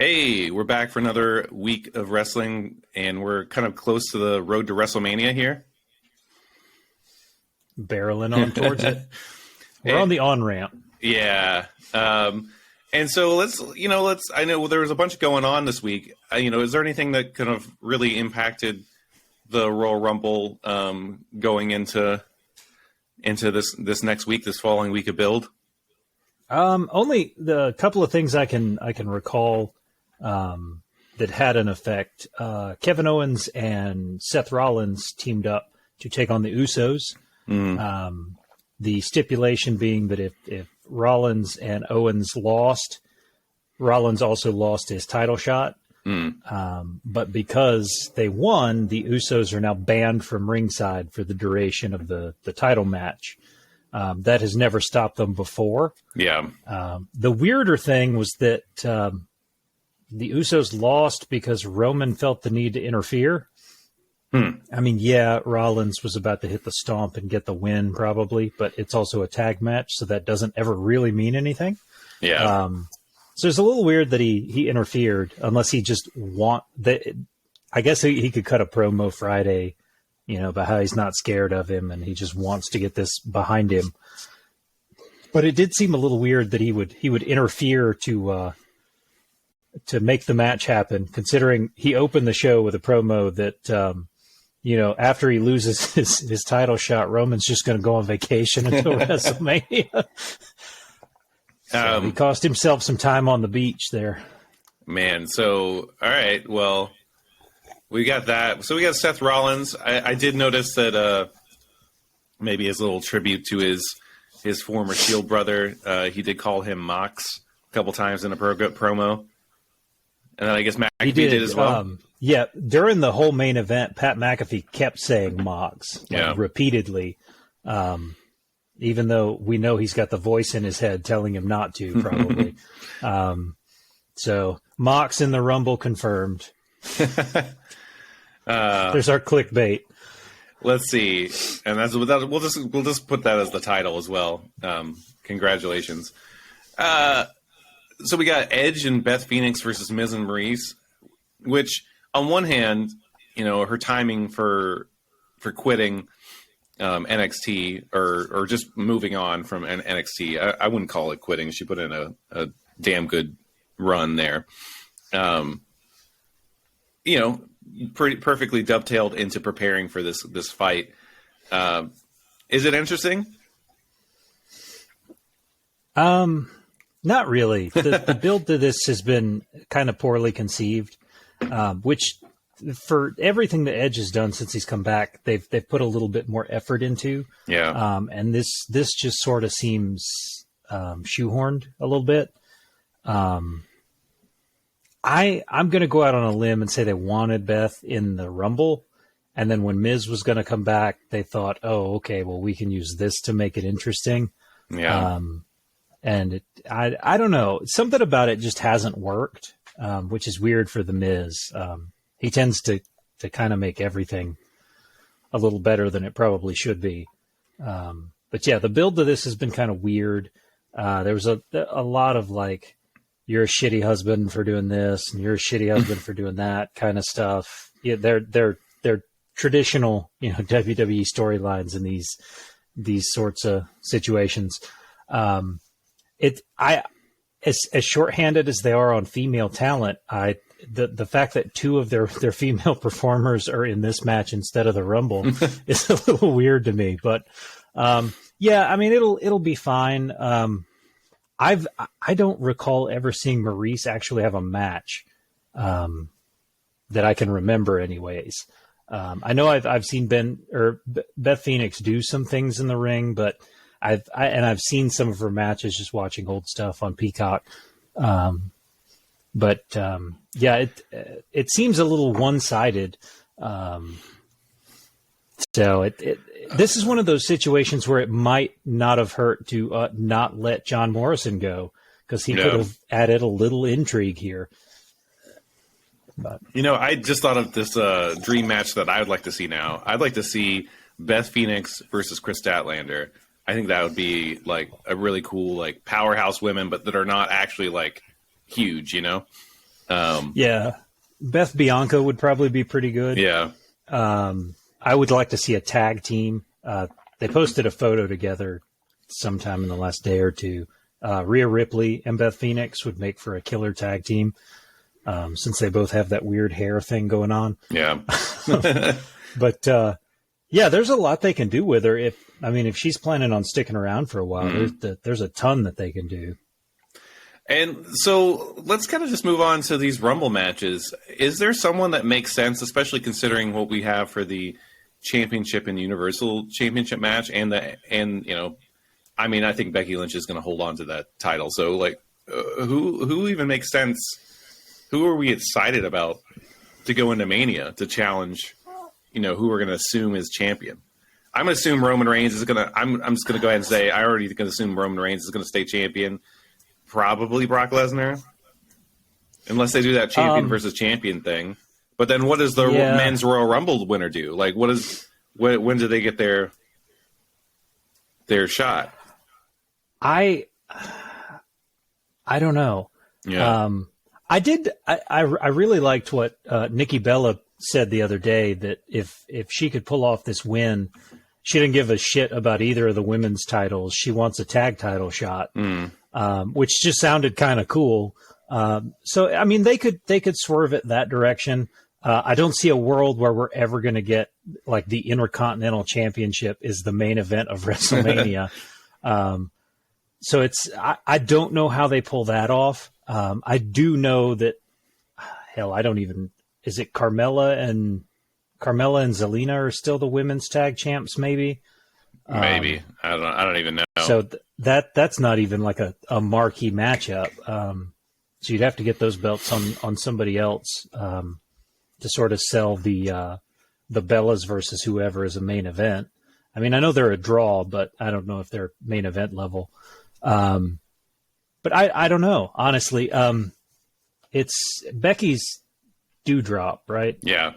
Hey, we're back for another week of wrestling, and we're kind of close to the road to WrestleMania here. Barreling on towards it. We're on the on-ramp. Yeah. And so let's, I know there was a bunch going on this week. Is there anything that kind of really impacted the Royal Rumble going into this next week, this following week of build? Only the couple of things I can recall that had an effect. Kevin Owens and Seth Rollins teamed up to take on the Usos. The stipulation being that if Rollins and Owens lost, Rollins also lost his title shot. But because they won, the Usos are now banned from ringside for the duration of the title match. That has never stopped them before. Yeah. The weirder thing was that the Usos lost because Roman felt the need to interfere. I mean, yeah, Rollins was about to hit the stomp and get the win probably, but it's also a tag match, so that doesn't ever really mean anything. Yeah. So it's a little weird that he interfered, unless he just I guess he could cut a promo Friday, about how he's not scared of him and he just wants to get this behind him. But it did seem a little weird that he would interfere to make the match happen, considering he opened the show with a promo that, after he loses his title shot, Roman's just going to go on vacation until WrestleMania. So he cost himself some time on the beach there. Man, so, all right, well, we got that. So we got Seth Rollins. I did notice that maybe as a little tribute to his former Shield brother, he did call him Mox a couple times in a promo. And then I guess McAfee did as well. Yeah, during the whole main event, Pat McAfee kept saying Mox repeatedly, even though we know he's got the voice in his head telling him not to, probably. So Mox in the Rumble confirmed. There's our clickbait. Let's see, and we'll just put that as the title as well. Congratulations. So we got Edge and Beth Phoenix versus Miz and Maurice, which on one hand, her timing for quitting NXT or just moving on from NXT, I wouldn't call it quitting. She put in a damn good run there. Pretty perfectly dovetailed into preparing for this fight. Is it interesting? Not really. The build to this has been kind of poorly conceived, which for everything that Edge has done since he's come back, they've put a little bit more effort into. Yeah. And this just sort of seems shoehorned a little bit. I'm going to go out on a limb and say they wanted Beth in the Rumble. And then when Miz was going to come back, they thought, oh, okay, well, we can use this to make it interesting. Yeah. And I don't know. Something about it just hasn't worked, which is weird for the Miz. He tends to kind of make everything a little better than it probably should be. But yeah, the build to this has been kind of weird. There was a lot of like, you're a shitty husband for doing this, and you're a shitty husband for doing that kind of stuff. Yeah, they're traditional, WWE storylines in these sorts of situations. As shorthanded as they are on female talent, the fact that two of their female performers are in this match instead of the Rumble is a little weird to me. But yeah, I mean it'll be fine. I don't recall ever seeing Maurice actually have a match that I can remember, anyways. I know I've seen Beth Phoenix do some things in the ring, but I've seen some of her matches just watching old stuff on Peacock. But yeah, it seems a little one-sided. So this is one of those situations where it might not have hurt to not let John Morrison go, because he could have added a little intrigue here. But I just thought of this dream match that I would like to see now. I'd like to see Beth Phoenix versus Chris Statlander. I think that would be like a really cool, like, powerhouse women, but that are not actually like huge, Yeah. Beth Bianca would probably be pretty good. Yeah. I would like to see a tag team. They posted a photo together sometime in the last day or two. Rhea Ripley and Beth Phoenix would make for a killer tag team, since they both have that weird hair thing going on. Yeah. But yeah, there's a lot they can do with her. If she's planning on sticking around for a while, there's a ton that they can do. And so let's kind of just move on to these Rumble matches. Is there someone that makes sense, especially considering what we have for the Championship and Universal Championship match, I think Becky Lynch is going to hold on to that title. So, like, who even makes sense? Who are we excited about to go into Mania to challenge? Who we're going to assume is champion. I'm going to assume Roman Reigns is going to. I'm just going to go ahead and say I already going to assume Roman Reigns is going to stay champion. Probably Brock Lesnar, unless they do that champion versus champion thing. But then, what does the men's Royal Rumble winner do? Like, when do they get their shot? I don't know. Yeah. I really liked what Nikki Bella said the other day, that if she could pull off this win, she didn't give a shit about either of the women's titles. She wants a tag title shot, which just sounded kind of cool. So, I mean, they could swerve it that direction. I don't see a world where we're ever going to get like the Intercontinental Championship is the main event of WrestleMania. So I don't know how they pull that off. I do know that, is it Carmella and Zelina are still the women's tag champs? Maybe. Maybe. I don't even know. So that's not even like a marquee matchup. So you'd have to get those belts on somebody else, to sort of sell the Bellas versus whoever as a main event. I mean, I know they're a draw, but I don't know if they're main event level. But I don't know, honestly. It's Becky's Dewdrop, right? Yeah.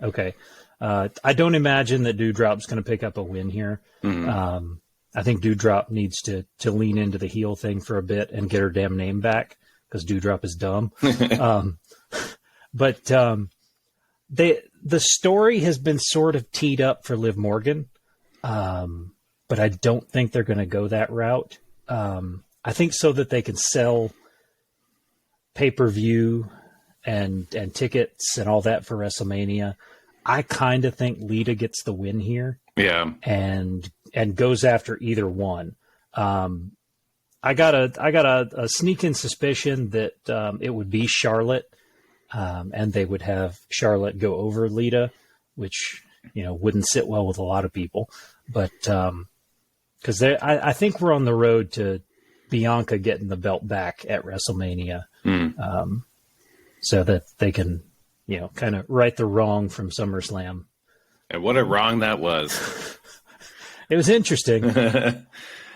Okay. I don't imagine that Dewdrop's going to pick up a win here. Mm-hmm. I think Dewdrop needs to lean into the heel thing for a bit and get her damn name back, because Dewdrop is dumb. But the story has been sort of teed up for Liv Morgan, but I don't think they're going to go that route. I think so that they can sell pay-per-view and tickets and all that for WrestleMania. I kind of think Lita gets the win here. Yeah. And goes after either one. I got a sneaking suspicion that it would be Charlotte, and they would have Charlotte go over Lita, which wouldn't sit well with a lot of people. But because I think we're on the road to Bianca getting the belt back at WrestleMania, so that they can kind of right the wrong from SummerSlam. And what a wrong that was. It was interesting. It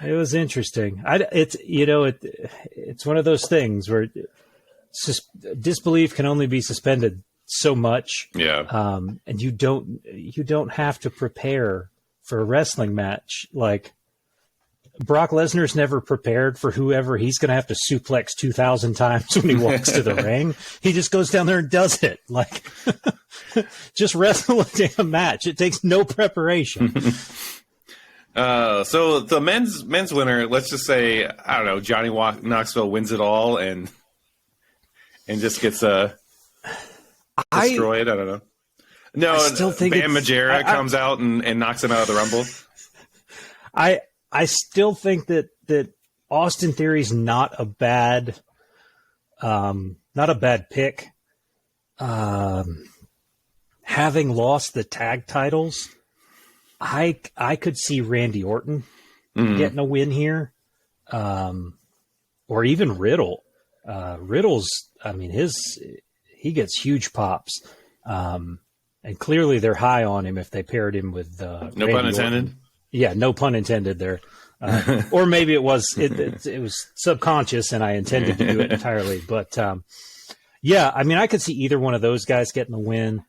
was interesting. It's one of those things where disbelief can only be suspended so much. Yeah. And you don't have to prepare for a wrestling match. Like, Brock Lesnar's never prepared for whoever he's going to have to suplex 2,000 times when he walks to the ring. He just goes down there and does it. Like, just wrestle a damn match. It takes no preparation. So the men's winner, let's just say, I don't know, Johnny Knoxville wins it all and just gets destroyed. I don't know. No, I still think Bam Margera comes out and knocks him out of the Rumble. I still think that Austin Theory's not a bad pick. Having lost the tag titles, I could see Randy Orton getting a win here, or even Riddle. Riddle's, he gets huge pops, and clearly they're high on him if they paired him with no Randy pun intended. Orton. Yeah, no pun intended there. Or maybe it was subconscious and I intended to do it entirely. But I could see either one of those guys getting the win.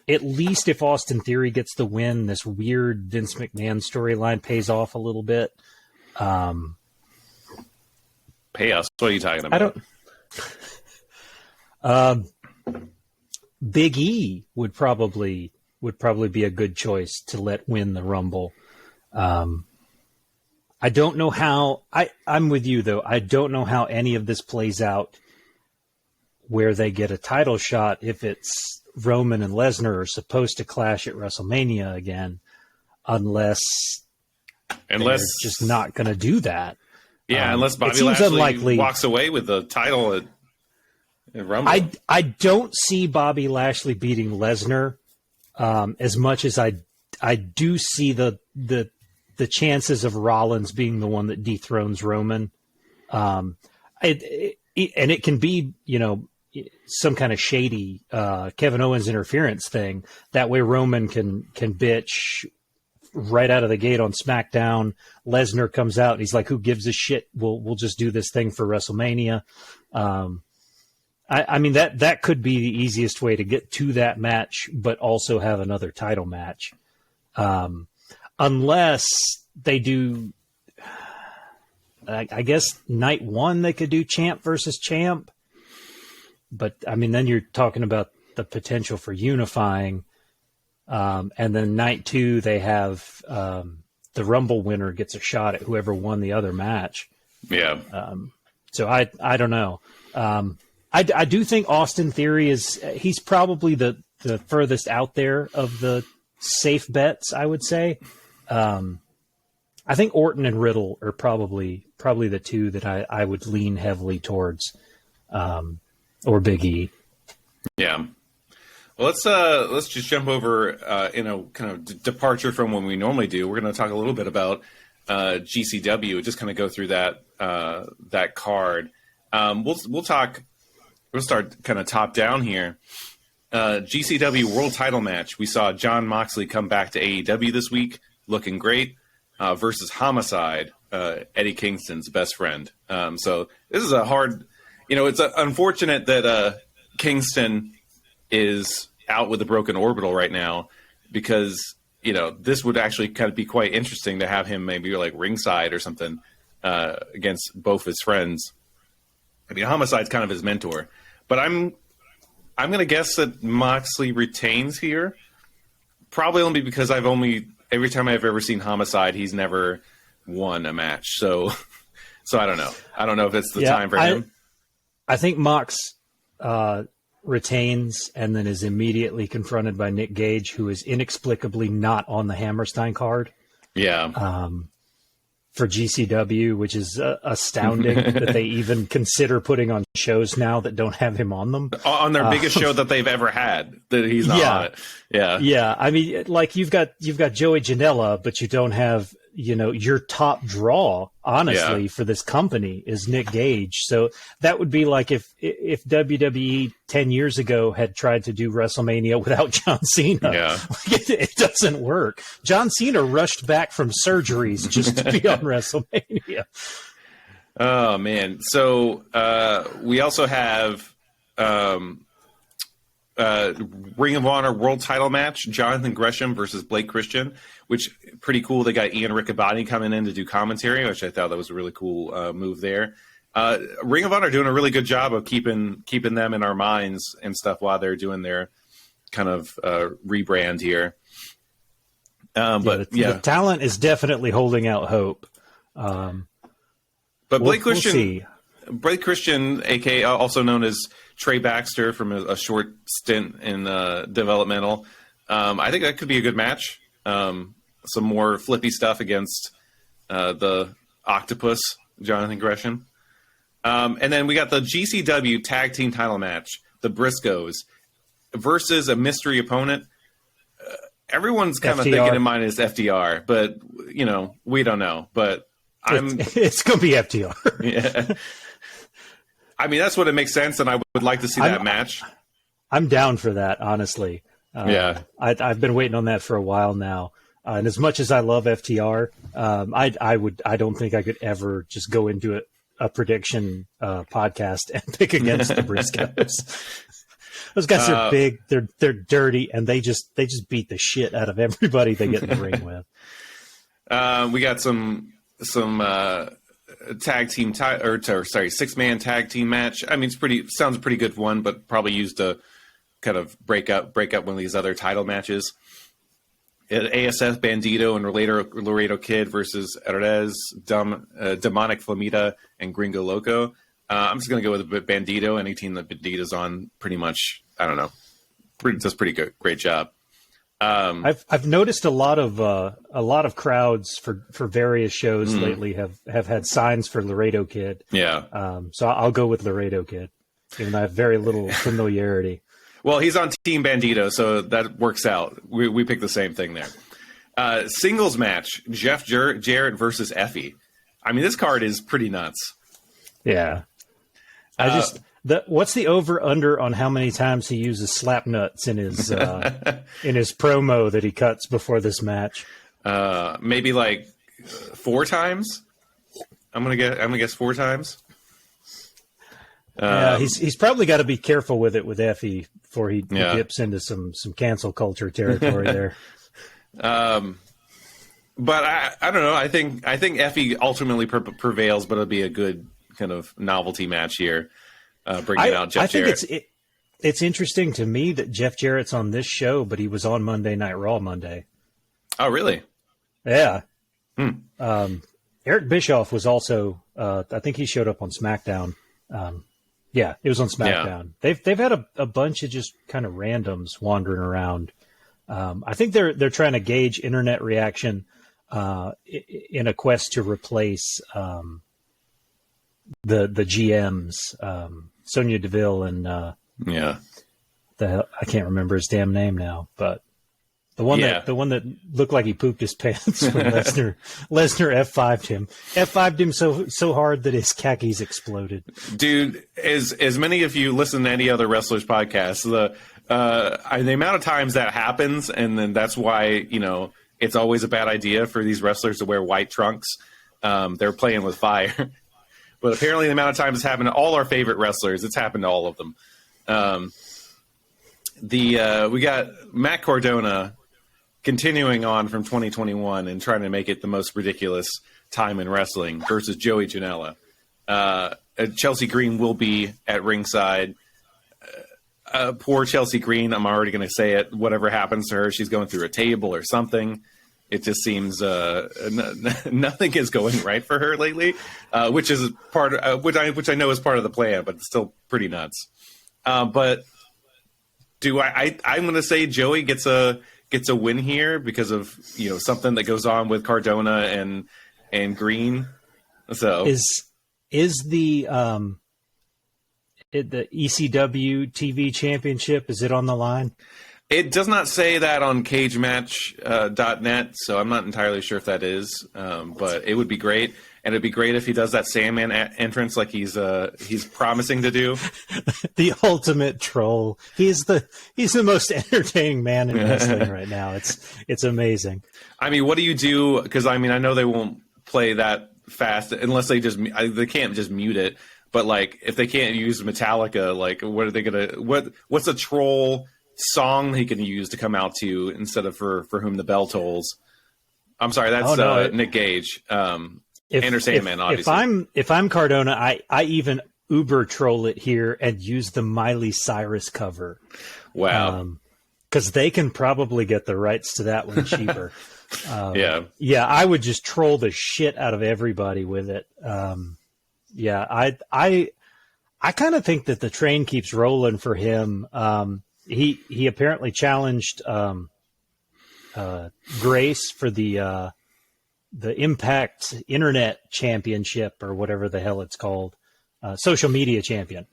At least if Austin Theory gets the win, this weird Vince McMahon storyline pays off a little bit. Pay us? What are you talking about? Big E would probably be a good choice to let win the Rumble. I don't know how. I'm with you though. I don't know how any of this plays out, where they get a title shot if it's Roman and Lesnar are supposed to clash at WrestleMania again, unless they're just not going to do that. Yeah, unless Bobby Lashley walks away with the title at Rumble. I don't see Bobby Lashley beating Lesnar as much as I do see the chances of Rollins being the one that dethrones Roman. And it can be, some kind of shady Kevin Owens interference thing. That way Roman can bitch right out of the gate on SmackDown. Lesnar comes out and he's like, who gives a shit? We'll just do this thing for WrestleMania. I mean, that could be the easiest way to get to that match, but also have another title match. Unless they do, I guess night one, they could do champ versus champ. But I mean, then you're talking about the potential for unifying. And then night two, they have the Rumble winner gets a shot at whoever won the other match. Yeah. So I don't know. I do think Austin Theory he's probably the furthest out there of the safe bets, I would say. I think Orton and Riddle are probably the two that I would lean heavily towards, or Big E. Yeah. Well, let's just jump over in a kind of departure from what we normally do. We're going to talk a little bit about GCW, just kind of go through that card. We'll start kind of top down here. GCW World Title match. We saw Jon Moxley come back to AEW this week, looking great, versus Homicide, Eddie Kingston's best friend. So this is a hard. It's unfortunate that Kingston is out with a broken orbital right now, because this would actually kind of be quite interesting to have him maybe like ringside or something against both his friends. I mean, Homicide's kind of his mentor, but I'm going to guess that Moxley retains here, probably only because every time I've ever seen Homicide, he's never won a match. So I don't know. I don't know if it's the time for him. I think Mox retains and then is immediately confronted by Nick Gage, who is inexplicably not on the Hammerstein card. Yeah. For GCW, which is astounding that they even consider putting on shows now that don't have him on them. On their biggest show that they've ever had, that he's not on it. Yeah. Yeah. I mean, like you've got Joey Janela, but you don't have, your top draw, honestly, for this company is Nick Gage. So that would be like if WWE 10 years ago had tried to do WrestleMania without John Cena. Yeah. It doesn't work. John Cena rushed back from surgeries just to be on WrestleMania. Oh, man. So we also have Ring of Honor World Title match, Jonathan Gresham versus Blake Christian, which pretty cool. They got Ian Riccaboni coming in to do commentary, which I thought that was a really cool move there. Ring of Honor doing a really good job of keeping them in our minds and stuff while they're doing their kind of rebrand here. The talent is definitely holding out hope. But Blake Christian, Blake Christian, aka also known as Trey Baxter from a short stint in developmental. I think that could be a good match. Some more flippy stuff against the Octopus, Jonathan Gresham. And then we got the GCW Tag Team Title match, the Briscoes versus a mystery opponent. Everyone's kind of thinking in mind is FDR, but we don't know. But it's going to be FDR. Yeah. I mean, that's what it makes sense, and I would like to see that match. I'm down for that, honestly. I've been waiting on that for a while now. And as much as I love FTR, I don't think I could ever just go into a prediction podcast and pick against the Briscoes. Those guys are big, they're dirty, and they just beat the shit out of everybody they get in the ring with. We got some tag team six-man tag team match. I mean, sounds a pretty good one, but probably used to kind of break up one of these other title matches. ASF Bandito and Laredo Kid versus Erez, Demonic Flamita, and Gringo Loco. I'm just going to go with Bandito. Any team that Bandito's on, pretty much, I don't know, does pretty good, great job. I've noticed a lot of crowds for various shows lately have had signs for Laredo Kid. Yeah. So I'll go with Laredo Kid, even though I have very little familiarity. Well, he's on Team Bandito, so that works out. We picked the same thing there. Singles match: Jeff Jarrett versus Effie. I mean, this card is pretty nuts. Yeah. What's the over under on how many times he uses slap nuts in his promo that he cuts before this match? Maybe like 4 times. I'm gonna guess 4 times. He's probably got to be careful with it with Effie before he dips into some cancel culture territory there. But I don't know. I think Effie ultimately prevails, but it'll be a good kind of novelty match here. Bringing out Jeff Jarrett. I think it's interesting to me that Jeff Jarrett's on this show, but he was on Monday Night Raw Monday. Oh, really? Yeah. Eric Bischoff was also. I think he showed up on SmackDown. Yeah, it was on SmackDown. Yeah. They've had a bunch of just kind of randoms wandering around. I think they're trying to gauge internet reaction in a quest to replace the GMs, Sonya Deville and I can't remember his damn name now, but the one that looked like he pooped his pants when Lesnar F5'd him. F5'd him so hard that his khakis exploded. Dude, as many of you listen to any other wrestlers podcast, the amount of times that happens, and then that's why, it's always a bad idea for these wrestlers to wear white trunks. They're playing with fire. But apparently the amount of times it's happened to all our favorite wrestlers, it's happened to all of them. We got Matt Cardona continuing on from 2021 and trying to make it the most ridiculous time in wrestling versus Joey Janela. Chelsea Green will be at ringside. Poor Chelsea Green, I'm already going to say it. Whatever happens to her, she's going through a table or something. It just seems nothing is going right for her lately, which is part of, which I know is part of the plan, but it's still pretty nuts. But I'm going to say Joey gets a win here because of something that goes on with Cardona and Green. So is the ECW TV championship, is it on the line? It does not say that on cagematch.net, so I'm not entirely sure if that is, but it would be great. And it'd be great if he does that Sandman entrance like he's promising to do. The ultimate troll. He's the most entertaining man in wrestling right now. It's amazing. I mean, what do you do? Because I know they won't play that fast unless they can't just mute it. But like, if they can't use Metallica, like, what are they gonna? What's a troll song he can use to come out to instead of for whom the bell tolls? I'm sorry, that's Nick Gage. Enter Sandman, obviously. If I'm Cardona, I even Uber troll it here and use the Miley Cyrus cover. Wow. Because they can probably get the rights to that one cheaper. Yeah, I would just troll the shit out of everybody with it. I kind of think that the train keeps rolling for him. He apparently challenged Grace for the Impact Internet Championship or whatever the hell it's called, social media champion.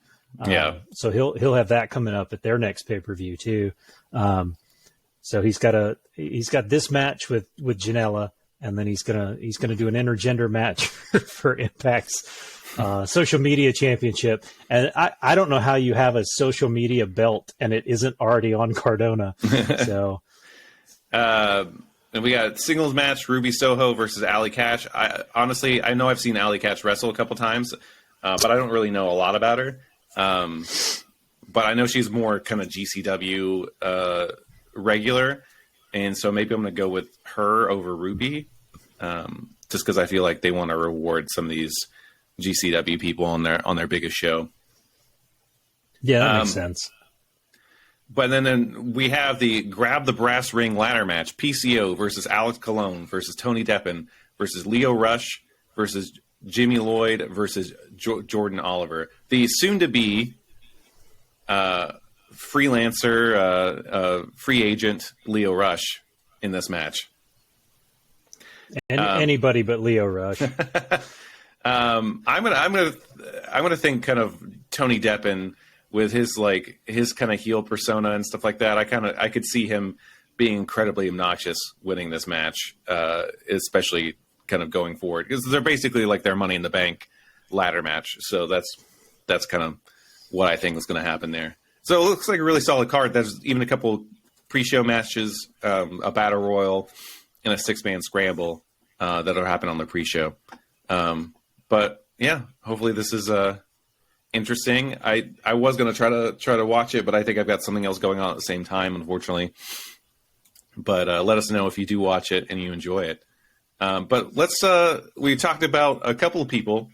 So he'll have that coming up at their next pay-per-view too. So he's got this match with Janela, and then he's gonna do an intergender match for Impact's social media championship. And I don't know how you have a social media belt and it isn't already on Cardona. So. And we got singles match, Ruby Soho versus Allie Cash. Honestly, I know I've seen Allie Cash wrestle a couple times, but I don't really know a lot about her. But I know she's more kind of GCW regular, and so maybe I'm going to go with her over Ruby, just because I feel like they want to reward some of these GCW people on their biggest show. Yeah, that makes sense. But then we have the grab the brass ring ladder match: PCO versus Alex Colon versus Tony Deppen versus Lio Rush versus Jimmy Lloyd versus Jordan Oliver. The soon-to-be freelancer, free agent Lio Rush in this match. And anybody but Lio Rush. I'm gonna think kind of Tony Deppen with his kind of heel persona and stuff like that. I could see him being incredibly obnoxious winning this match, especially kind of going forward, because they're basically like their Money in the Bank ladder match. So that's kind of what I think is going to happen there. So it looks like a really solid card. There's even a couple pre-show matches, a battle royal, and a 6-man scramble that'll happen on the pre-show. But yeah, hopefully this is interesting. I was going to try to watch it, but I think I've got something else going on at the same time, unfortunately. But let us know if you do watch it and you enjoy it. But we talked about a couple of people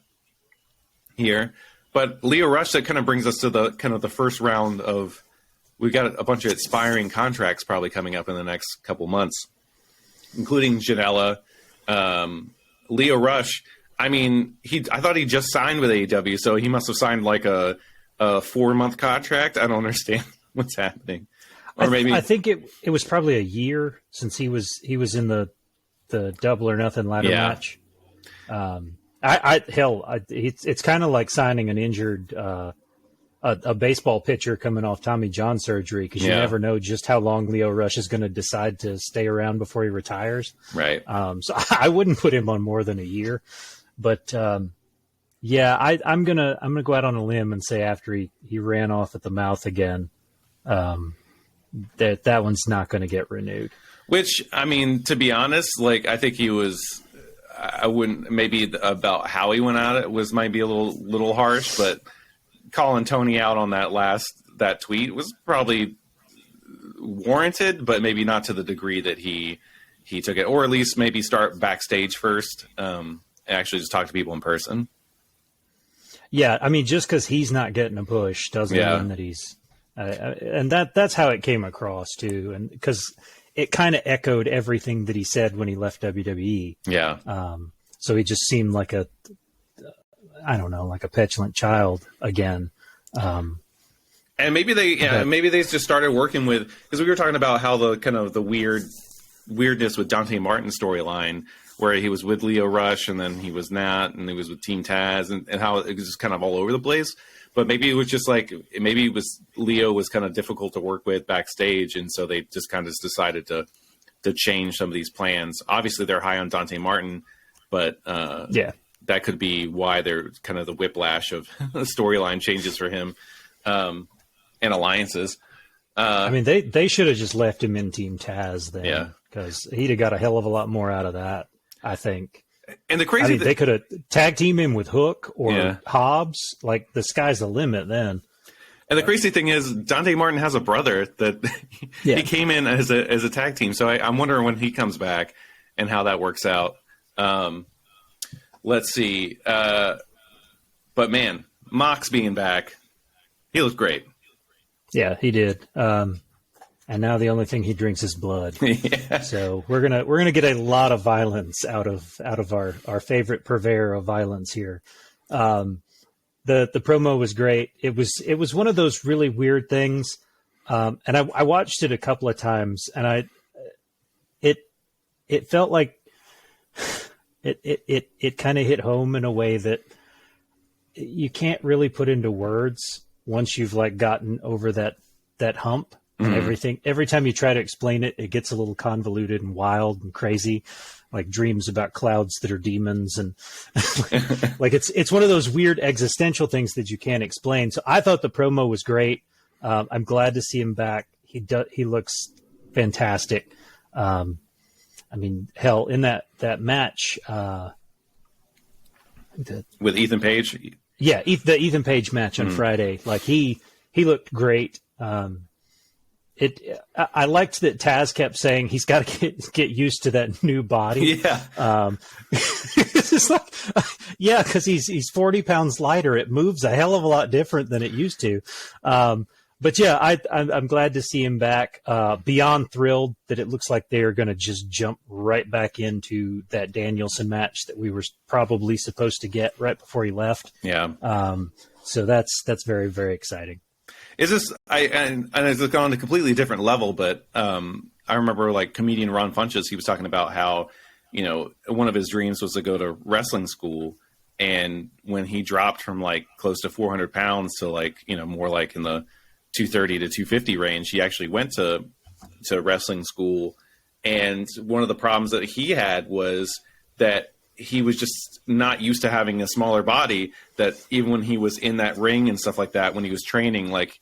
here, but Lio Rush, that kind of brings us to the first round of, we've got a bunch of expiring contracts probably coming up in the next couple months, including Janela, Lio Rush. I mean, I thought he just signed with AEW, so he must have signed like a 4-month contract. I don't understand what's happening. Or maybe I think it was probably a year since he was in the Double or Nothing ladder match. It's kind of like signing an injured a baseball pitcher coming off Tommy John surgery, because you never know just how long Lio Rush is going to decide to stay around before he retires. Right. So I wouldn't put him on more than a year, but I'm gonna go out on a limb and say after he ran off at the mouth again, that one's not going to get renewed. Which, I mean, to be honest, like, I think he was, I wouldn't, maybe about how he went at it might be a little harsh, but calling Tony out on that tweet was probably warranted, but maybe not to the degree that he took it, or at least maybe start backstage first, and actually just talk to people in person. Yeah, I mean, just because he's not getting a push doesn't mean that he's, and that's how it came across too, and because it kind of echoed everything that he said when he left WWE. Yeah. So he just seemed like a petulant child again. And maybe they just started working with, because we were talking about how the kind of the weirdness with Dante Martin's storyline, where he was with Lio Rush and then he was not, and he was with Team Taz, and how it was just kind of all over the place. But maybe it was just like, Lio was kind of difficult to work with backstage, and so they just kind of decided to change some of these plans. Obviously, they're high on Dante Martin, but that could be why they're kind of the whiplash of the storyline changes for him and alliances. I mean, they should have just left him in Team Taz then, because he'd have got a hell of a lot more out of that, I think. And the crazy they could have tag teamed him with Hook or Hobbs. Like, the sky's the limit then. And the crazy thing is, Dante Martin has a brother that he came in as a tag team. So I'm wondering when he comes back and how that works out. Let's see. But man, Mox being back, he looked great. Yeah, he did. And now the only thing he drinks is blood. Yeah. So we're gonna get a lot of violence out of our favorite purveyor of violence here. The promo was great. It was one of those really weird things, and I watched it a couple of times, and it felt like it kind of hit home in a way that you can't really put into words once you've like gotten over that hump. And every time you try to explain it, it gets a little convoluted and wild and crazy, like dreams about clouds that are demons. And like it's one of those weird existential things that you can't explain. So I thought the promo was great. I'm glad to see him back. He looks fantastic. I mean, hell, in that match, with Ethan Page. Yeah. The Ethan Page match on Friday, like he looked great. I liked that Taz kept saying he's got to get used to that new body. Yeah. It's just like, yeah, because he's 40 pounds lighter. It moves a hell of a lot different than it used to. But yeah, I'm glad to see him back. Beyond thrilled that it looks like they are going to just jump right back into that Danielson match that we were probably supposed to get right before he left. Yeah. So that's very, very exciting. Is this and it's gone on a completely different level, but I remember like comedian Ron Funches, he was talking about how, one of his dreams was to go to wrestling school, and when he dropped from like close to 400 pounds to like, more like in the 230 to 250 range, he actually went to wrestling school, and one of the problems that he had was that he was just not used to having a smaller body, that even when he was in that ring and stuff like that, when he was training, like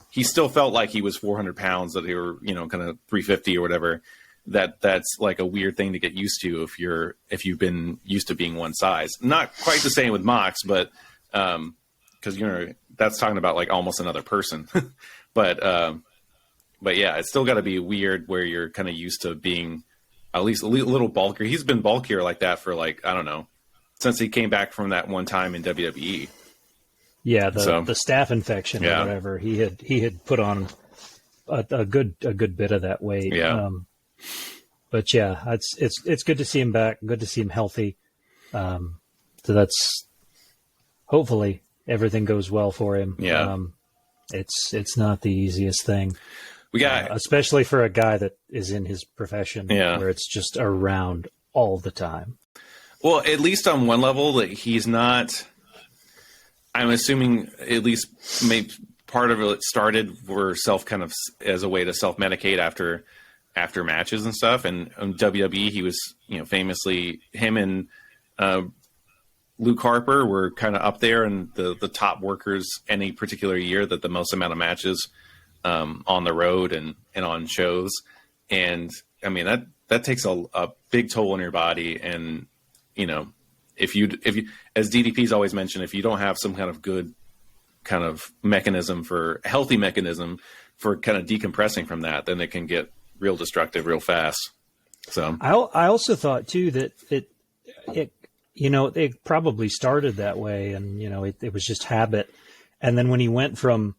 he still felt like he was 400 pounds, that they were, kind of 350 or whatever. That's like a weird thing to get used to if you've been used to being one size. Not quite the same with Mox, but because that's talking about like almost another person. but yeah, it's still got to be weird where you're kind of used to being at least a little bulkier. He's been bulkier like that for like, I don't know, since he came back from that one time in WWE. Yeah, the staph infection or whatever, he had put on a good bit of that weight. Yeah. But yeah, it's good to see him back. Good to see him healthy. So that's hopefully everything goes well for him. Yeah. It's not the easiest thing. We got especially for a guy that is in his profession, where it's just around all the time. Well, at least on one level, that he's not. I'm assuming at least maybe part of it started for as a way to self-medicate after matches and stuff. And on WWE, he was, famously, him and Luke Harper were kind of up there in the top workers any particular year, that the most amount of matches on the road and on shows. And I mean, that takes a big toll on your body. And, if you, as DDP's always mentioned, if you don't have some kind of good kind of healthy mechanism for kind of decompressing from that, then it can get real destructive real fast. So I also thought too that it probably started that way, and it was just habit. And then when he went from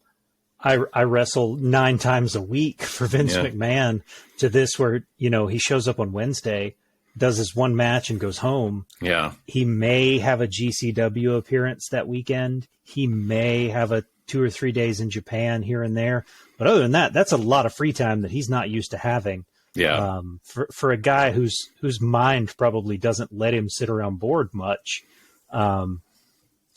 I wrestle 9 times a week for Vince McMahon to this, where he shows up on Wednesday, does his one match and goes home. Yeah. He may have a GCW appearance that weekend. He may have a 2 or 3 days in Japan here and there. But other than that, that's a lot of free time that he's not used to having. Yeah. For a guy whose mind probably doesn't let him sit around bored much. So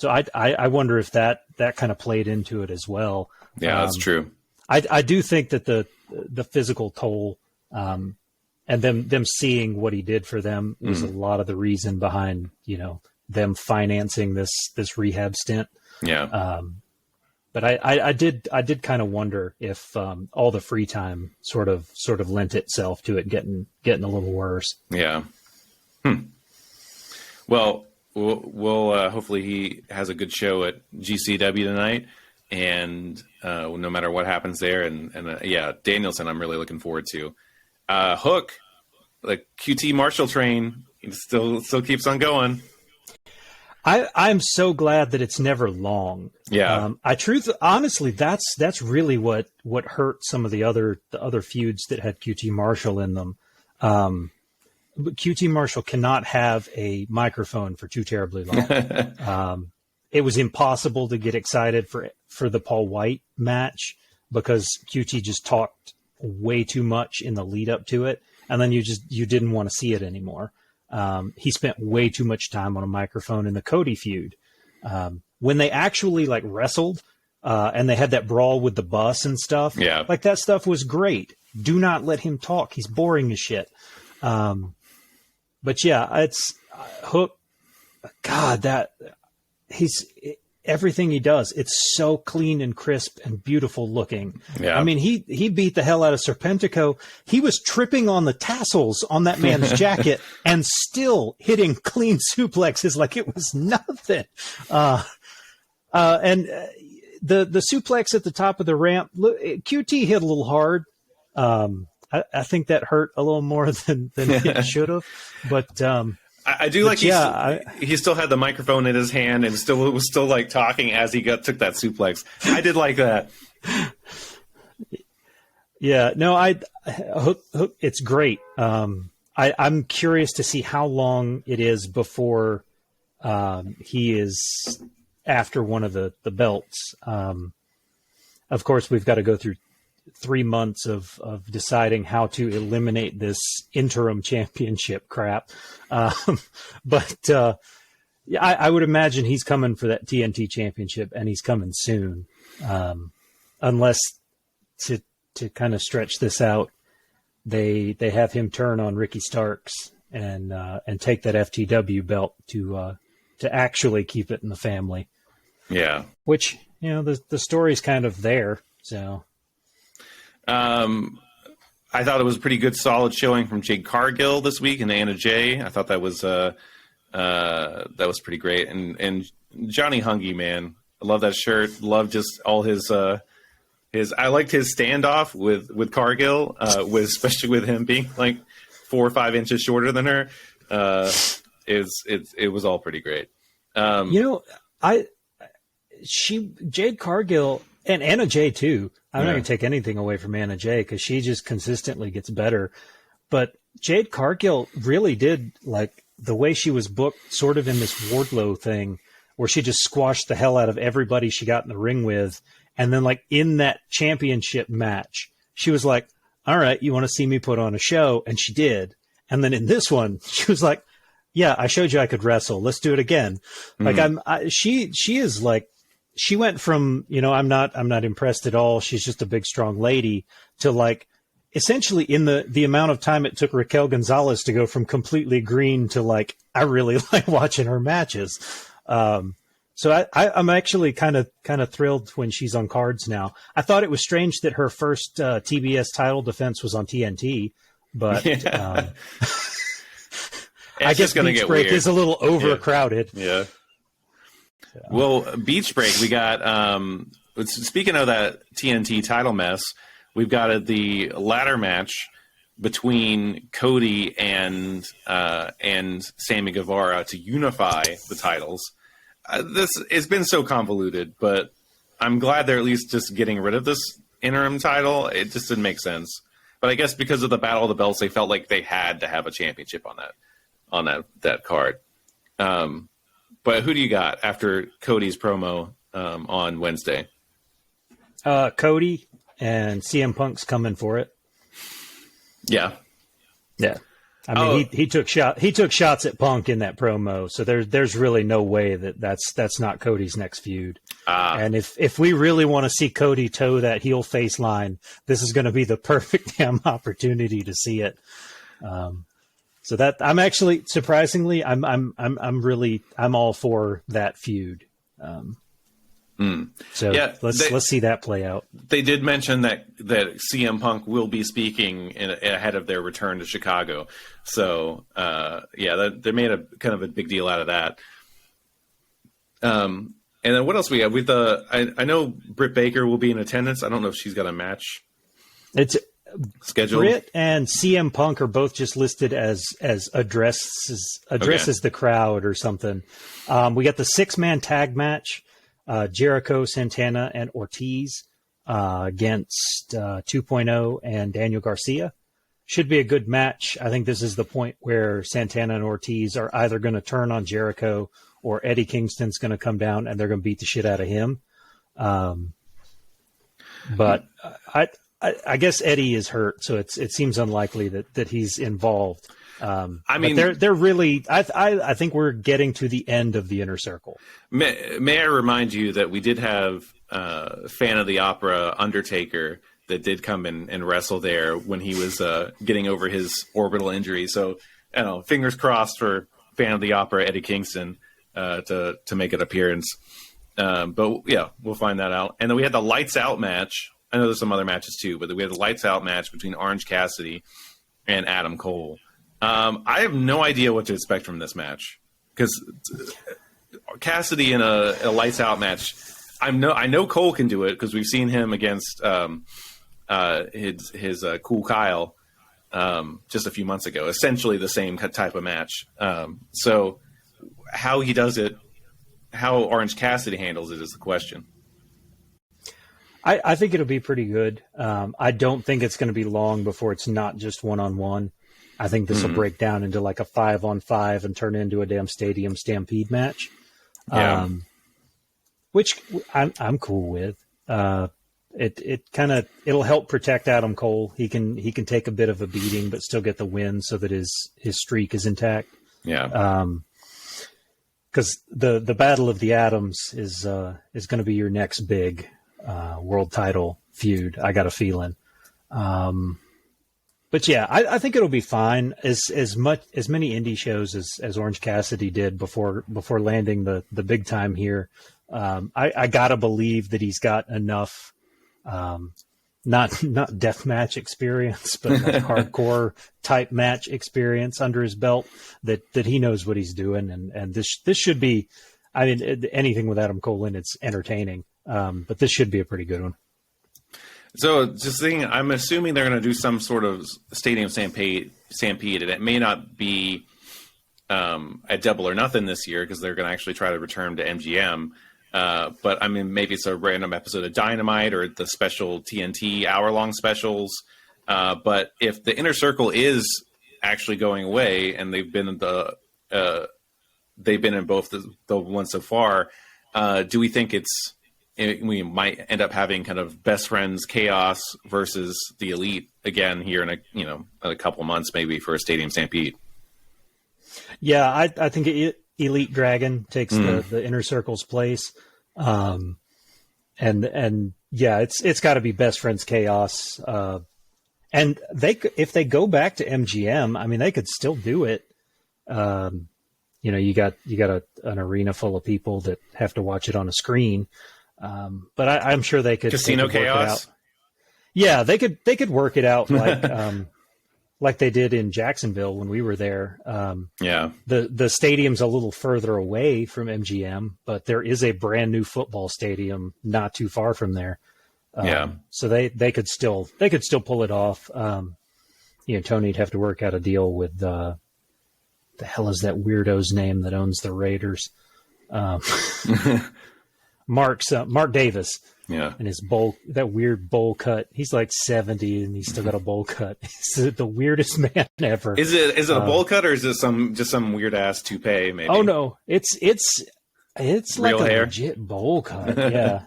I wonder if that kind of played into it as well. Yeah, that's true. I do think that the physical toll, and them seeing what he did for them was a lot of the reason behind, them financing this rehab stint. Yeah. But I did kind of wonder if all the free time sort of lent itself to it getting a little worse. Yeah. Well, we'll hopefully he has a good show at GCW tonight, and no matter what happens there, and Danielson, I'm really looking forward to. Hook, the QT Marshall train, still keeps on going. I'm so glad that it's never long. Yeah. Honestly, that's really what hurt some of the other feuds that had QT Marshall in them. But QT Marshall cannot have a microphone for too terribly long. It was impossible to get excited for the Paul White match because QT just talked way too much in the lead up to it, and then you didn't want to see it anymore. He spent way too much time on a microphone in the Cody feud. When they actually wrestled, and they had that brawl with the bus and stuff, that stuff was great. Do not let him talk. He's boring as shit. But yeah, it's Hook. God, everything he does, it's so clean and crisp and beautiful looking. Yeah. I mean, he beat the hell out of Serpentico. He was tripping on the tassels on that man's jacket and still hitting clean suplexes like it was nothing. And the suplex at the top of the ramp, QT hit a little hard. I think that hurt a little more than it should have. But I do like he still had the microphone in his hand and was still like talking as he took that suplex. I did like that. Yeah, no, Hook, it's great. I'm curious to see how long it is before he is after one of the belts. Of course, we've got to go through 3 months of deciding how to eliminate this interim championship crap. But I would imagine he's coming for that TNT championship, and he's coming soon. Unless to kind of stretch this out, they have him turn on Ricky Starks and take that FTW belt to actually keep it in the family. Yeah. Which, the story's kind of there. So, I thought it was a pretty good, solid showing from Jade Cargill this week and Anna Jay. I thought that was pretty great. And Johnny Hungy, man, I love that shirt. Love just all his. I liked his standoff with Cargill, especially with him being like 4 or 5 inches shorter than her. It was all pretty great. Jade Cargill and Anna Jay too. I'm not going to take anything away from Anna Jay because she just consistently gets better. But Jade Cargill really did, like, the way she was booked sort of in this Wardlow thing where she just squashed the hell out of everybody she got in the ring with. And then, like, in that championship match, she was like, all right, you want to see me put on a show? And she did. And then in this one, she was like, yeah, I showed you I could wrestle. Let's do it again. Like, she is like, she went from, I'm not impressed at all. She's just a big, strong lady to, like, essentially in the amount of time it took Raquel Gonzalez to go from completely green to, like, I really like watching her matches. So I'm actually kind of thrilled when she's on cards now. I thought it was strange that her first TBS title defense was on TNT, but I guess Beach Break is a little overcrowded. Yeah. Well, Beach Break, we got, speaking of that TNT title mess, we've got the ladder match between Cody and Sammy Guevara to unify the titles. It's been so convoluted, but I'm glad they're at least just getting rid of this interim title. It just didn't make sense. But I guess because of the Battle of the Belts, they felt like they had to have a championship on that card. But who do you got after Cody's promo on Wednesday? Cody and CM Punk's coming for it. Yeah. Yeah. I mean, he took shots at Punk in that promo, so there's really no way that's not Cody's next feud. And if we really want to see Cody toe that heel face line, this is going to be the perfect damn opportunity to see it. So that I'm actually surprisingly I'm all for that feud. So yeah, let's see that play out. They did mention that CM Punk will be speaking ahead of their return to Chicago. So they made a kind of a big deal out of that. And then what else we have? I know Britt Baker will be in attendance. I don't know if she's got a match. It's scheduled. Britt and CM Punk are both just listed as addresses the crowd or something. We got the 6-man tag match. Jericho, Santana, and Ortiz against 2.0 and Daniel Garcia. Should be a good match. I think this is the point where Santana and Ortiz are either going to turn on Jericho or Eddie Kingston's going to come down and they're going to beat the shit out of him. But I guess Eddie is hurt, so it seems unlikely that he's involved. I mean, they're really. I think we're getting to the end of the Inner Circle. May I remind you that we did have Fan of the Opera Undertaker that did come in and wrestle there when he was getting over his orbital injury. So, fingers crossed for Fan of the Opera Eddie Kingston to make an appearance. But yeah, we'll find that out. And then we had the Lights Out match. I know there's some other matches too, but we had the Lights Out match between Orange Cassidy and Adam Cole. I have no idea what to expect from this match because Cassidy in a lights out match. I know Cole can do it because we've seen him against his Cool Kyle just a few months ago. Essentially the same type of match. So how he does it, how Orange Cassidy handles it is the question. I think it'll be pretty good. I don't think it's going to be long before it's not just one-on-one. I think this will break down into like a 5-on-5 and turn into a damn stadium stampede match. Yeah. Which I'm cool with. It'll help protect Adam Cole. He can take a bit of a beating, but still get the win so that his streak is intact. Yeah. Because the Battle of the Atoms is going to be your next big world title feud. I got a feeling. But yeah, I think it'll be fine. As many indie shows as Orange Cassidy did before landing the big time here. I gotta believe that he's got enough, not deathmatch experience, but like hardcore type match experience under his belt that he knows what he's doing. And this should be, I mean, anything with Adam Cole in it's entertaining. But this should be a pretty good one. So just thinking, I'm assuming they're going to do some sort of stadium stampede, and it may not be at Double or Nothing this year because they're going to actually try to return to MGM. But I mean, maybe it's a random episode of Dynamite or the special TNT hour-long specials. But if the Inner Circle is actually going away, and they've been in both the ones so far, do we think we might end up having kind of best friends chaos versus the Elite again here in a couple months, maybe for a stadium stampede? Yeah, I think Elite Dragon takes the Inner Circle's place. And yeah, it's got to be best friends chaos. And if they go back to MGM, I mean, they could still do it. You got an arena full of people that have to watch it on a screen. But I'm sure they could Casino chaos. Yeah, they could work it out like they did in Jacksonville when we were there. The stadium's a little further away from MGM, but there is a brand new football stadium not too far from there. So they could still pull it off. Tony'd have to work out a deal with the hell is that weirdo's name that owns the Raiders? Mark Davis. Yeah. And his that weird bowl cut. He's like 70 and he's still got a bowl cut. He's the weirdest man ever. Is it a bowl cut or is it just some weird ass toupee maybe? Oh no. It's like real a hair? legit bowl cut. Yeah.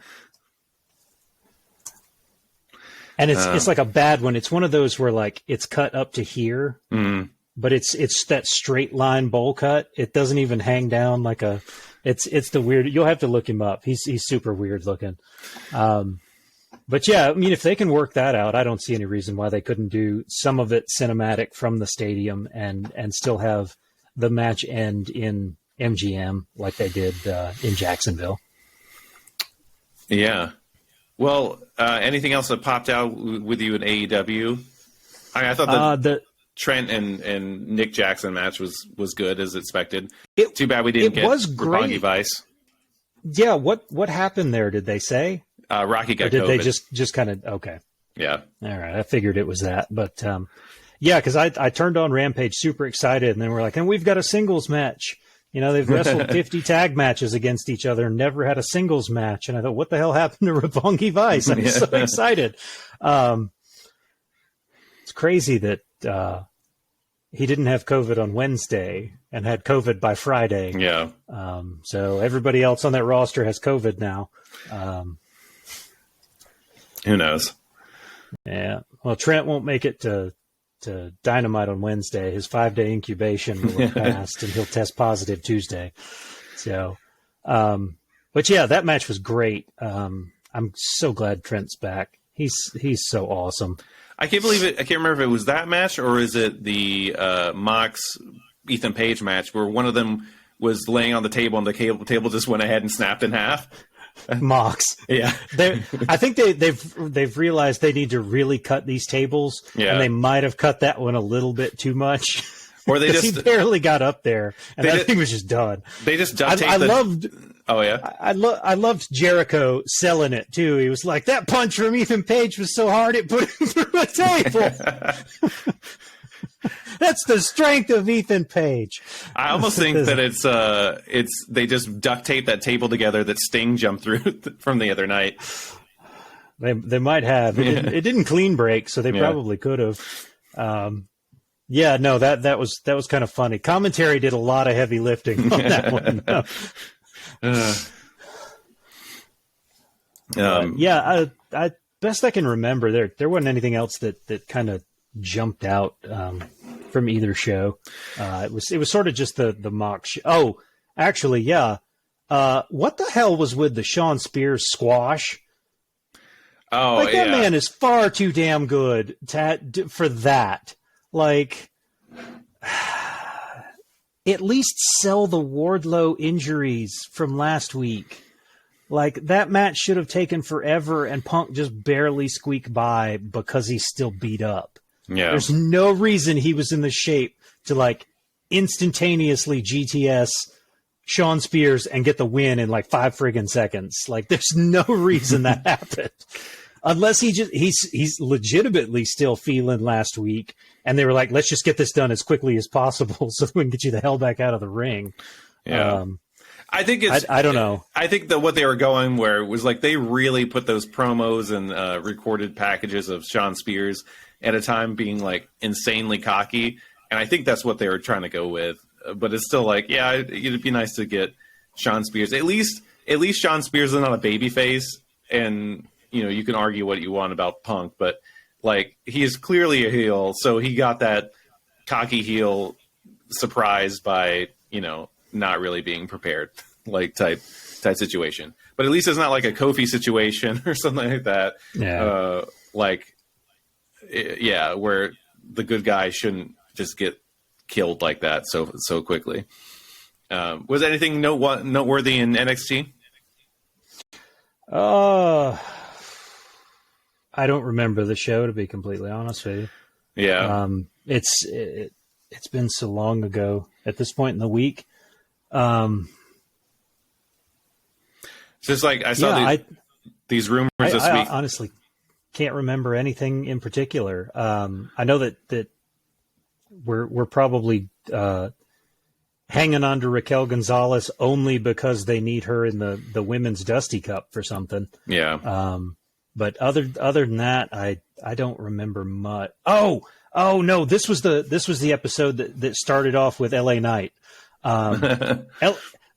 And it's like a bad one. It's one of those where like it's cut up to here, but it's that straight line bowl cut. It doesn't even hang down like a. It's the weird. You'll have to look him up. He's super weird looking. But yeah, I mean, if they can work that out, I don't see any reason why they couldn't do some of it cinematic from the stadium and still have the match end in MGM like they did in Jacksonville. Yeah. Well, anything else that popped out with you in AEW? I thought the Trent and Nick Jackson match was good as expected. Too bad we didn't get Roppongi Vice. Yeah, what happened there? Did they say? Rocky got or did COVID. They just kind of okay? Yeah. All right, I figured it was that, but yeah, because I turned on Rampage super excited, and then we're like, and we've got a singles match. They've wrestled 50 tag matches against each other and never had a singles match. And I thought, what the hell happened to Roppongi Vice? I'm so excited. It's crazy that he didn't have COVID on Wednesday and had COVID by Friday. Yeah. So everybody else on that roster has COVID now. Who knows? Yeah. Well, Trent won't make it to Dynamite on Wednesday. His 5-day incubation will have passed and he'll test positive Tuesday. So, but yeah, that match was great. I'm so glad Trent's back. He's so awesome. I can't believe it. I can't remember if it was that match or is it the Mox Ethan Page match where one of them was laying on the table and the table just went ahead and snapped in half. Mox. Yeah. I think they've realized they need to really cut these tables, and they might have cut that one a little bit too much. Or they just he barely got up there, and that thing was just done. They just duct taped Oh yeah. I loved Jericho selling it too. He was like, that punch from Ethan Page was so hard it put him through a table. That's the strength of Ethan Page. I almost think that it's they just duct tape that table together that Sting jumped through from the other night. They might have. It didn't clean break, so they probably could have. Yeah, no, that was kind of funny. Commentary did a lot of heavy lifting on that one. I best I can remember, there wasn't anything else that kind of jumped out from either show. It was sort of just the mock show. Oh, actually, yeah. What the hell was with the Sean Spears squash? Oh, like, that man is far too damn good for that. Like, at least sell the Wardlow injuries from last week. Like, that match should have taken forever, and Punk just barely squeaked by because he's still beat up. Yeah. There's no reason he was in the shape to, like, instantaneously GTS Sean Spears and get the win in, like, 5 friggin' seconds. Like, there's no reason that happened. Unless he's legitimately still feeling last week, and they were like, let's just get this done as quickly as possible so we can get you the hell back out of the ring. Yeah. I think I don't know. I think that what they were going where was like they really put those promos and recorded packages of Sean Spears at a time being like insanely cocky, and I think that's what they were trying to go with. But it's still like, yeah, it'd be nice to get Sean Spears. At least Sean Spears is not a babyface, and you know, you can argue what you want about Punk, but like he is clearly a heel, so he got that cocky heel surprised by, you know, not really being prepared, like type situation. But at least it's not like a Kofi situation or something like that. Yeah. Where the good guy shouldn't just get killed like that so quickly. Was anything noteworthy in NXT? I don't remember the show, to be completely honest with you. Yeah. It's been so long ago at this point in the week. Just like I saw these rumors this week. I honestly can't remember anything in particular. I know that we're probably hanging on to Raquel Gonzalez only because they need her in the women's Dusty Cup for something. Yeah. But other than that, I don't remember much. Oh no, this was the episode that started off with LA Knight.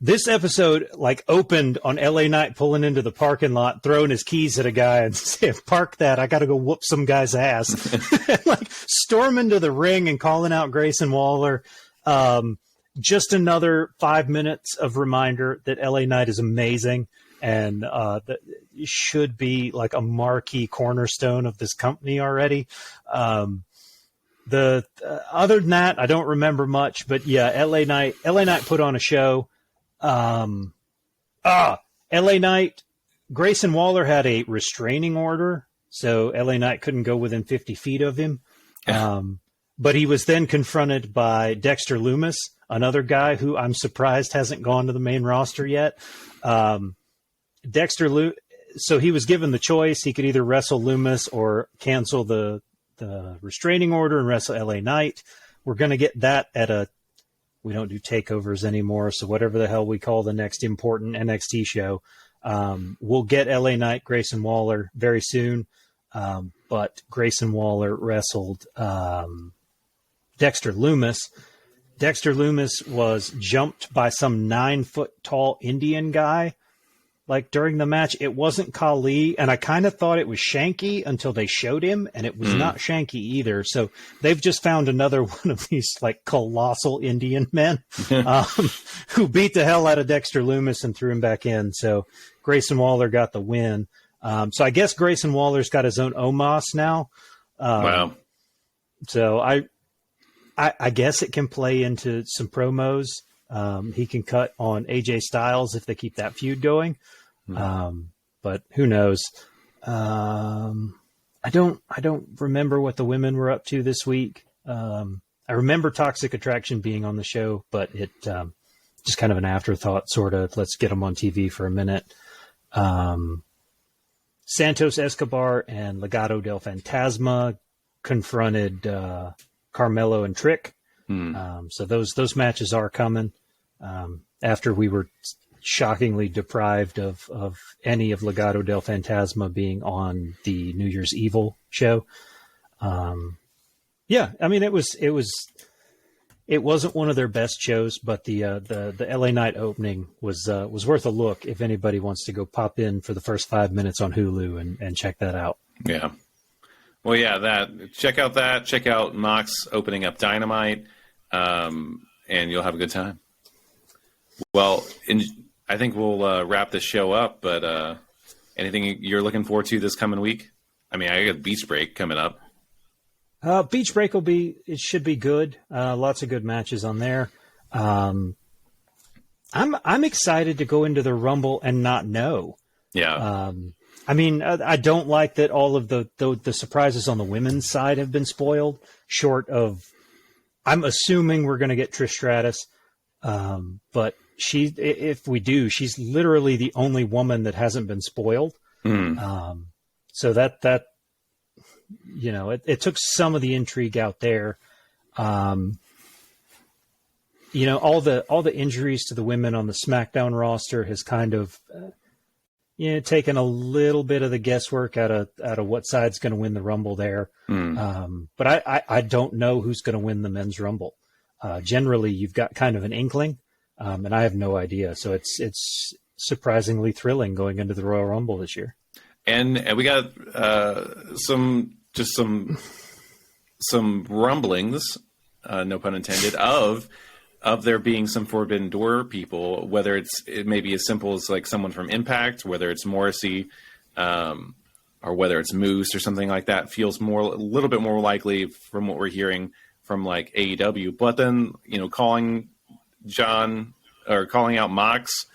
This episode like opened on LA Knight pulling into the parking lot, throwing his keys at a guy and saying, "Park that! I got to go whoop some guy's ass." Like storm into the ring and calling out Grayson Waller. Just another 5 minutes of reminder that LA Knight is amazing. And that should be like a marquee cornerstone of this company already. Other than that, I don't remember much. But yeah, LA Knight put on a show. LA Knight, Grayson Waller had a restraining order, so LA Knight couldn't go within 50 feet of him. But he was then confronted by Dexter Lumis, another guy who I'm surprised hasn't gone to the main roster yet. So he was given the choice. He could either wrestle Lumis or cancel the restraining order and wrestle LA Knight. We're going to get that we don't do takeovers anymore. So whatever the hell we call the next important NXT show, we'll get LA Knight, Grayson Waller very soon. But Grayson Waller wrestled Dexter Lumis. Dexter Lumis was jumped by some 9-foot tall Indian guy. Like during the match, it wasn't Khali, and I kind of thought it was Shanky until they showed him, and it was not Shanky either. So they've just found another one of these like colossal Indian men who beat the hell out of Dexter Lumis and threw him back in. So Grayson Waller got the win. So I guess Grayson Waller's got his own Omos now. Wow. So I guess it can play into some promos. He can cut on AJ Styles if they keep that feud going. But who knows? I don't remember what the women were up to this week. I remember Toxic Attraction being on the show, but just kind of an afterthought, sort of. Let's get them on TV for a minute. Santos Escobar and Legado del Fantasma confronted Carmelo and Trick. So those matches are coming after we were shockingly deprived of any of Legado del Fantasma being on the New Year's Evil show. Yeah, I mean, it wasn't one of their best shows, but the LA Knight opening was worth a look if anybody wants to go pop in for the first 5 minutes on Hulu and check that out. Yeah. Well, yeah, check out that. Check out Mox opening up Dynamite, and you'll have a good time. Well, I think we'll wrap this show up, but anything you're looking forward to this coming week? I mean, I got Beach Break coming up. Beach Break should be good. Lots of good matches on there. I'm excited to go into the Rumble and not know. Yeah. I mean, I don't like that all of the surprises on the women's side have been spoiled, short of, I'm assuming we're going to get Trish Stratus. But if we do, she's literally the only woman that hasn't been spoiled. So that, you know, it took some of the intrigue out there. You know, all the injuries to the women on the SmackDown roster has kind of, taken a little bit of the guesswork out of what side's going to win the Rumble there. But I don't know who's going to win the men's Rumble. Generally, you've got kind of an inkling, and I have no idea. So it's surprisingly thrilling going into the Royal Rumble this year. And we got some rumblings, no pun intended, of there being some Forbidden Door people, whether it may be as simple as like someone from Impact, whether it's Morrissey, or whether it's Moose or something like that. Feels a little bit more likely from what we're hearing from like AEW. But then, calling out Mox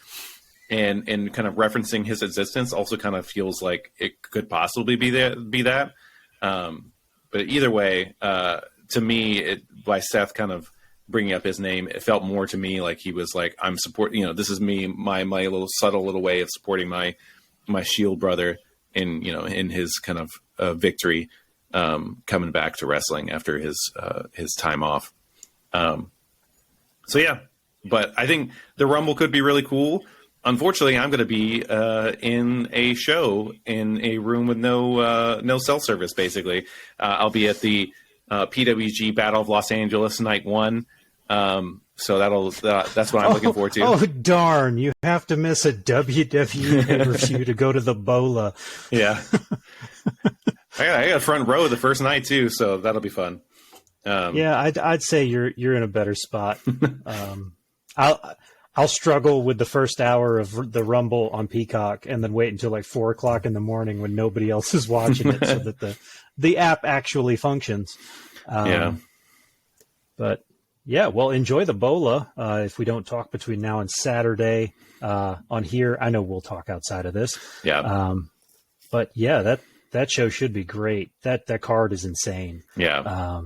and kind of referencing his existence also kind of feels like it could possibly be that. But either way, to me, by Seth kind of bringing up his name, it felt more to me like he was like, I'm supporting, this is me, my little subtle little way of supporting my Shield brother in his kind of victory, coming back to wrestling after his time off. So yeah, but I think the Rumble could be really cool. Unfortunately, I'm going to be in a show in a room with no cell service. Basically, I'll be at the PWG Battle of Los Angeles Night 1. So that's what I'm looking forward to. Oh darn! You have to miss a WWE pay-per-view to go to the Bola. Yeah, I got front row the first night too, so that'll be fun. Yeah, I'd say you're in a better spot. I'll struggle with the first hour of the Rumble on Peacock and then wait until like 4:00 in the morning when nobody else is watching it so that the app actually functions. But yeah, well, enjoy the Bola. If we don't talk between now and Saturday on here, I know we'll talk outside of this. Yeah. But yeah, that show should be great. That card is insane. Yeah.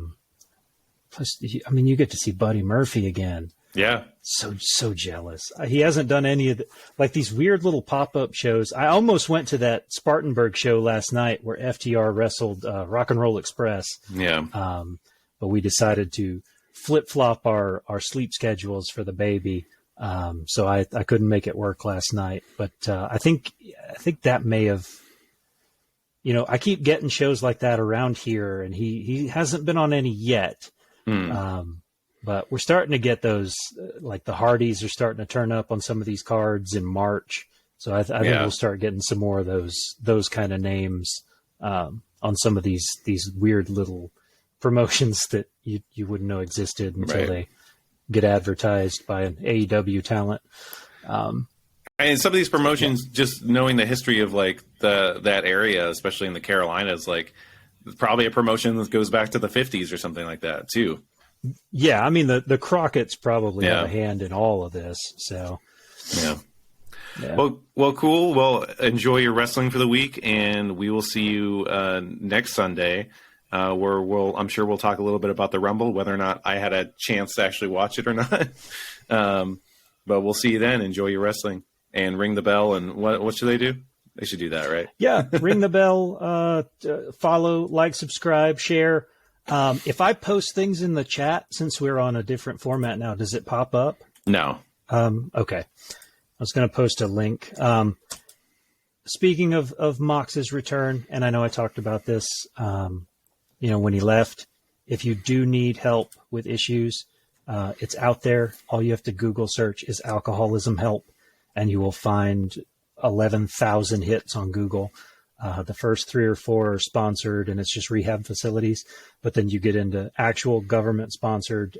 Plus, I mean, you get to see Buddy Murphy again. Yeah. So jealous. He hasn't done any of these weird little pop-up shows. I almost went to that Spartanburg show last night where FTR wrestled Rock and Roll Express. Yeah. But we decided to flip-flop our sleep schedules for the baby. So I couldn't make it work last night. But I think that may have, I keep getting shows like that around here, and he hasn't been on any yet. But we're starting to get those, like the Hardys are starting to turn up on some of these cards in March. So I think we'll start getting some more of those kind of names on some of these weird little promotions that you wouldn't know existed until they get advertised by an AEW talent. And some of these promotions, just knowing the history of like that area, especially in the Carolinas, like probably a promotion that goes back to the 50s or something like that too. Yeah, I mean the Crockett's probably have a hand in all of this. So, yeah. Well, cool. Well, enjoy your wrestling for the week, and we will see you next Sunday, where I'm sure we'll talk a little bit about the Rumble, whether or not I had a chance to actually watch it or not. But we'll see you then. Enjoy your wrestling and ring the bell. And what should they do? They should do that, right? Yeah, ring the bell, follow, like, subscribe, share. If I post things in the chat, since we're on a different format now, does it pop up? No. Okay. I was going to post a link. Speaking of Mox's return, and I know I talked about this, when he left, if you do need help with issues, it's out there. All you have to Google search is alcoholism help, and you will find 11,000 hits on Google. The first 3 or 4 are sponsored, and it's just rehab facilities. But then you get into actual government-sponsored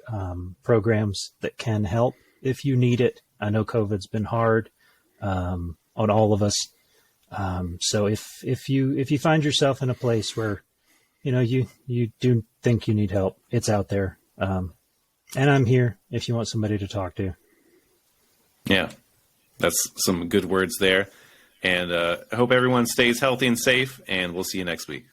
programs that can help if you need it. I know COVID's been hard on all of us. So if you find yourself in a place where you do think you need help, it's out there. And I'm here if you want somebody to talk to. Yeah, that's some good words there. And I hope everyone stays healthy and safe, and we'll see you next week.